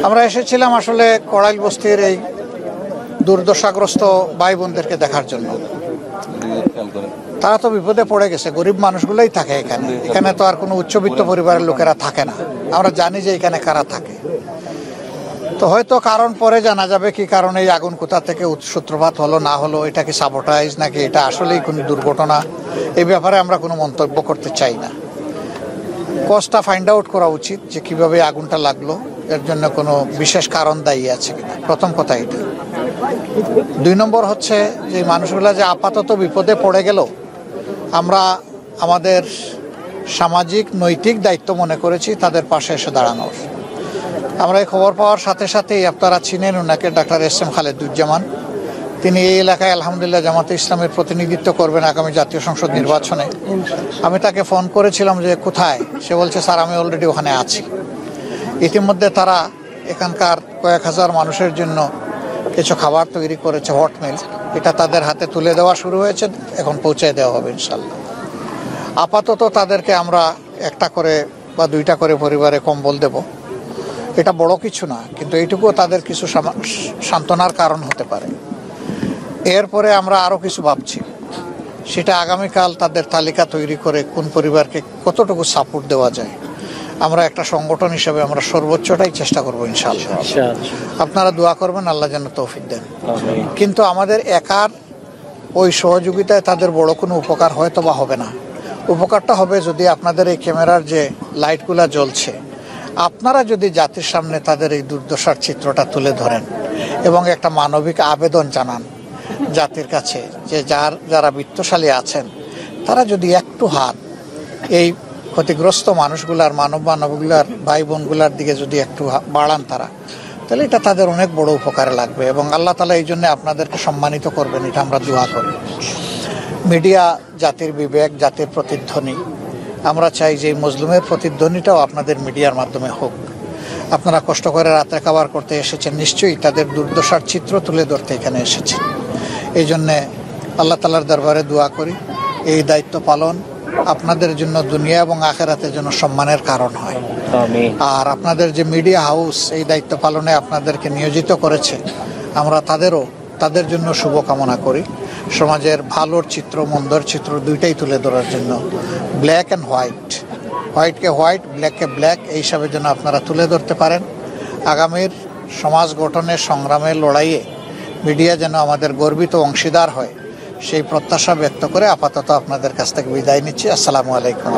আমরা এসেছিলাম আসলে কড়াইল বস্তির এই দুর্দশাগ্রস্ত ভাই বোনদেরকে দেখার জন্য। তারা তো বিপদে পড়ে গেছে, গরিব মানুষগুলোই থাকে এখানে। এখানে তো আর কোনো উচ্চবিত্ত পরিবারের লোকেরা থাকে না। আমরা জানি যে এখানে কারা থাকে। তো হয়তো কারণ পরে জানা যাবে কি কারণে এই আগুন কোথা থেকে সূত্রপাত হলো না হলো, এটা কি সাবোটাইজ নাকি এটা আসলেই কোনো দুর্ঘটনা, এই ব্যাপারে আমরা কোনো মন্তব্য করতে চাই না। কজটা ফাইন্ড আউট করা উচিত যে কিভাবে আগুনটা লাগলো, এর জন্য কোনো বিশেষ কারণ দায়ী আছে কিনা, প্রথম কথা এটা। 2 নম্বর হচ্ছে যে মানুষগুলা যে আপাতত বিপদে পড়ে গেল, আমরা আমাদের সামাজিক নৈতিক দায়িত্ব মনে করেছি তাদের পাশে এসে দাঁড়ানোর। আমরা এই খবর পাওয়ার সাথে সাথেই, আপনারা চিনেন ওনাকে, ডাক্তার এস.এম. খালেদুজ্জামান। তিনি এই এলাকায় আলহামদুলিল্লাহ জামাতে ইসলামের প্রতিনিধিত্ব করবেন আগামী জাতীয় সংসদ নির্বাচনে। আমি তাকে ফোন করেছিলাম যে কোথায়, সে বলছে স্যার আমি অলরেডি ওখানে আছি। ইতিমধ্যে তারা এখানকার কয়েক হাজার মানুষের জন্য কিছু খাবার তৈরি করেছে, হট মিল। এটা তাদের হাতে তুলে দেওয়া শুরু হয়েছে, এখন পৌঁছে দেওয়া হবে ইনশাল্লাহ। আপাতত তাদেরকে আমরা 1টা করে বা 2টা করে পরিবারে কম্বল দেব। এটা বড় কিছু না, কিন্তু এইটুকুও তাদের কিছু সান্ত্বনার কারণ হতে পারে। এরপরে আমরা আরও কিছু ভাবছি, সেটা আগামীকাল তাদের তালিকা তৈরি করে কোন পরিবারকে কতটুকু সাপোর্ট দেওয়া যায়। আমরা একটা সংগঠন হিসেবে আমরা সর্বোচ্চটাই চেষ্টা করবো ইনশাআল্লাহ। আপনারা দোয়া করবেন, আল্লাহ যেন তৌফিক দেন। কিন্তু আমাদের একার ওই সহযোগিতায় তাদের বড় কোনো উপকার হয়তো বা হবে না। উপকারটা হবে যদি আপনাদের এই ক্যামেরার যে লাইটগুলা জ্বলছে, আপনারা যদি জাতির সামনে তাদের এই দুর্দশার চিত্রটা তুলে ধরেন এবং একটা মানবিক আবেদন জানান জাতির কাছে যে যারা বিত্তশালী আছেন তারা যদি একটু হাত এই ক্ষতিগ্রস্ত মানুষগুলার, মানবগুলার, ভাই বোনগুলার দিকে যদি একটু বাড়ান তারা, তাহলে এটা তাদের অনেক বড় উপকারে লাগবে এবং আল্লাহ তাআলা এই জন্য আপনাদেরকে সম্মানিত করবেন, এটা আমরা দোয়া করি। মিডিয়া জাতির বিবেক, জাতির প্রতিধ্বনি। আমরা চাই যে মজলুমের প্রতিধ্বনিটাও আপনাদের মিডিয়ার মাধ্যমে হোক। আপনারা কষ্ট করে রাতে খাবার করতে এসেছেন, নিশ্চয়ই তাদের দুর্দশার চিত্র তুলে ধরতে এখানে এসেছেন। এই জন্যে আল্লাহ তাআলার দরবারে দোয়া করি এই দায়িত্ব পালন আপনাদের জন্য দুনিয়া এবং আখিরাতের জন্য সম্মানের কারণ হয়। আর আপনাদের যে মিডিয়া হাউস এই দায়িত্ব পালনে আপনাদেরকে নিয়োজিত করেছে, আমরা তাদের জন্য শুভকামনা করি। সমাজের ভালোর চিত্র, মন্দর চিত্র দুইটাই তুলে ধরার জন্য ব্ল্যাক অ্যান্ড হোয়াইট, হোয়াইটকে হোয়াইট, ব্ল্যাককে ব্ল্যাক, এই হিসাবের জন্য আপনারা তুলে ধরতে পারেন। আগামীর সমাজ গঠনের সংগ্রামের লড়াইয়ে মিডিয়া যেন আমাদের গর্বিত অংশীদার হয়, সেই প্রত্যাশা ব্যক্ত করে আপাতত আপনাদের কাছ থেকে বিদায় নিচ্ছি। আসসালামু আলাইকুম।